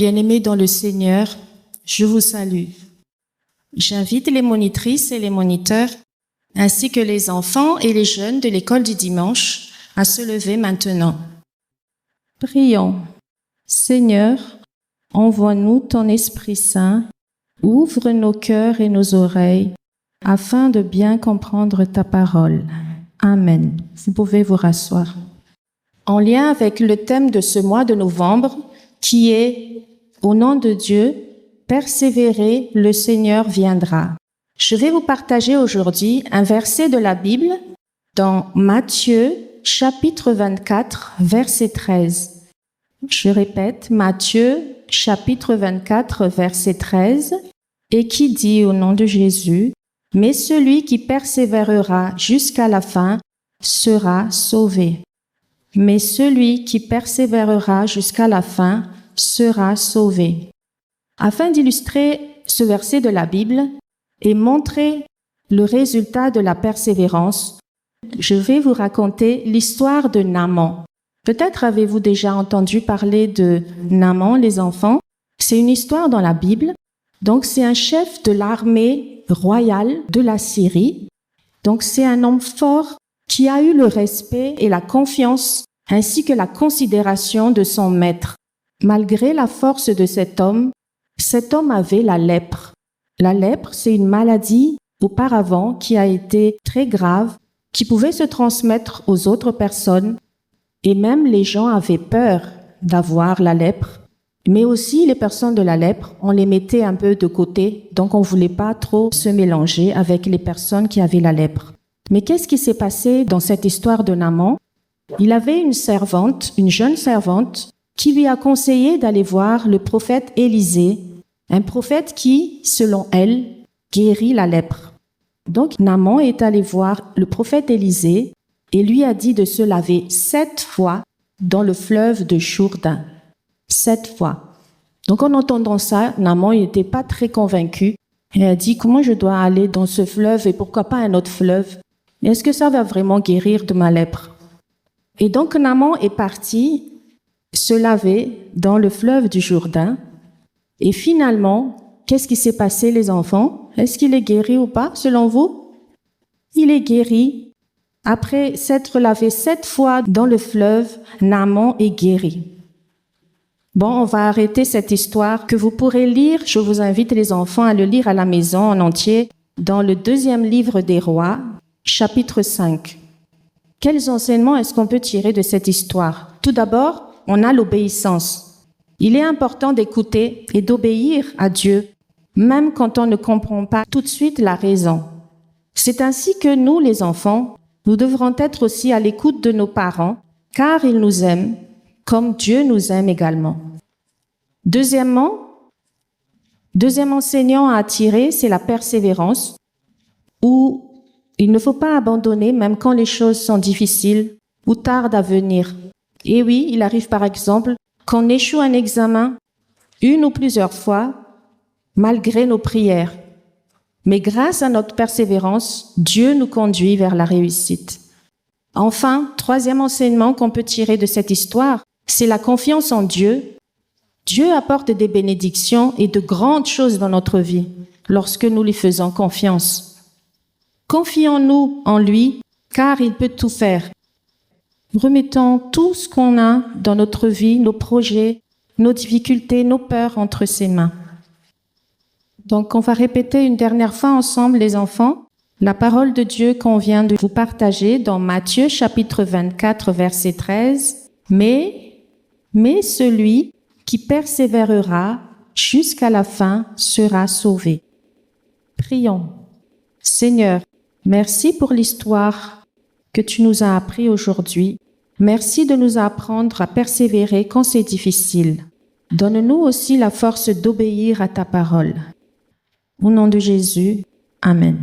bien-aimés dans le Seigneur, je vous salue. J'invite les monitrices et les moniteurs, ainsi que les enfants et les jeunes de l'école du dimanche, à se lever maintenant. Prions. Seigneur, envoie-nous ton Esprit Saint, ouvre nos cœurs et nos oreilles, afin de bien comprendre ta parole. Amen. Vous pouvez vous rasseoir. En lien avec le thème de ce mois de novembre, qui est « Au nom de Dieu, persévérer, le Seigneur viendra ». Je vais vous partager aujourd'hui un verset de la Bible dans Matthieu, chapitre 24, verset 13. Je répète, Matthieu, chapitre 24, verset 13, et qui dit au nom de Jésus, « Mais celui qui persévérera jusqu'à la fin sera sauvé. » Mais celui qui persévérera jusqu'à la fin sera sauvé. Afin d'illustrer ce verset de la Bible et montrer le résultat de la persévérance, je vais vous raconter l'histoire de Naaman. Peut-être avez-vous déjà entendu parler de Naaman, les enfants. C'est une histoire dans la Bible. Donc, c'est un chef de l'armée royale de la Syrie. Donc, c'est un homme fort qui a eu le respect et la confiance ainsi que la considération de son maître. Malgré la force de cet homme avait la lèpre. La lèpre, c'est une maladie auparavant qui a été très grave, qui pouvait se transmettre aux autres personnes, et même les gens avaient peur d'avoir la lèpre. Mais aussi, les personnes de la lèpre, on les mettait un peu de côté, donc on ne voulait pas trop se mélanger avec les personnes qui avaient la lèpre. Mais qu'est-ce qui s'est passé dans cette histoire de Naaman? Il avait une servante, une jeune servante, qui lui a conseillé d'aller voir le prophète Élisée, un prophète qui, selon elle, guérit la lèpre. Donc Naaman est allé voir le prophète Élisée et lui a dit de se laver 7 fois dans le fleuve de Jourdain. 7 fois. Donc en entendant ça, Naaman n'était pas très convaincu. Il a dit, comment je dois aller dans ce fleuve et pourquoi pas un autre fleuve? Est-ce que ça va vraiment guérir de ma lèpre? Et donc Naaman est parti se laver dans le fleuve du Jourdain. Et finalement, qu'est-ce qui s'est passé, les enfants? Est-ce qu'il est guéri ou pas, selon vous? Il est guéri. Après s'être lavé 7 fois dans le fleuve, Naaman est guéri. Bon, on va arrêter cette histoire que vous pourrez lire. Je vous invite les enfants à le lire à la maison en entier dans le 2e livre des Rois, chapitre 5. Quels enseignements est-ce qu'on peut tirer de cette histoire? Tout d'abord, on a l'obéissance. Il est important d'écouter et d'obéir à Dieu, même quand on ne comprend pas tout de suite la raison. C'est ainsi que nous, les enfants, nous devrons être aussi à l'écoute de nos parents, car ils nous aiment, comme Dieu nous aime également. Deuxième enseignant à tirer, c'est la persévérance, où il ne faut pas abandonner même quand les choses sont difficiles ou tardent à venir. Et oui, il arrive par exemple qu'on échoue un examen 1 ou plusieurs fois, malgré nos prières. Mais grâce à notre persévérance, Dieu nous conduit vers la réussite. Enfin, 3e enseignement qu'on peut tirer de cette histoire, c'est la confiance en Dieu. Dieu apporte des bénédictions et de grandes choses dans notre vie lorsque nous lui faisons confiance. Confions-nous en lui, car il peut tout faire. Remettons tout ce qu'on a dans notre vie, nos projets, nos difficultés, nos peurs entre ses mains. Donc, on va répéter une dernière fois ensemble, les enfants, la parole de Dieu qu'on vient de vous partager dans Matthieu, chapitre 24, verset 13. Mais celui qui persévérera jusqu'à la fin sera sauvé. Prions. Seigneur, merci pour l'histoire que tu nous as appris aujourd'hui. Merci de nous apprendre à persévérer quand c'est difficile. Donne-nous aussi la force d'obéir à ta parole. Au nom de Jésus, Amen.